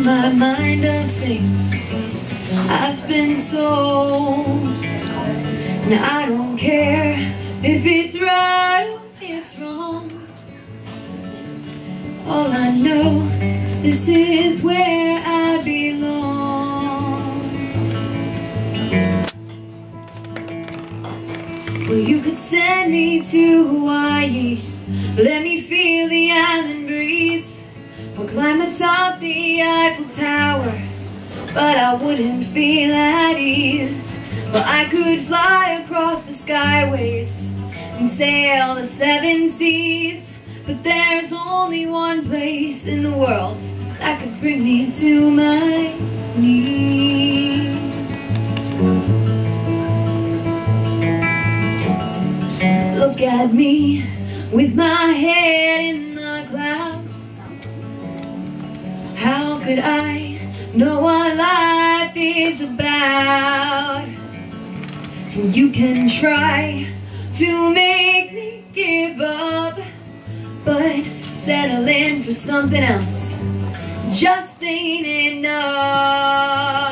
my mind of things I've been told, and I don't care if it's right or it's wrong. All I know is this is where I belong. Well, you could send me to Hawaii, let me feel the island breeze, or climb atop the Eiffel Tower, but I wouldn't feel at ease. Well, I could fly across the skyways and sail the 7 seas, but there's only one place in the world that could bring me to my knees. Look at me with my head in the clouds. How could I know what life is about? And you can try to make me give up, but settling for something else just ain't enough.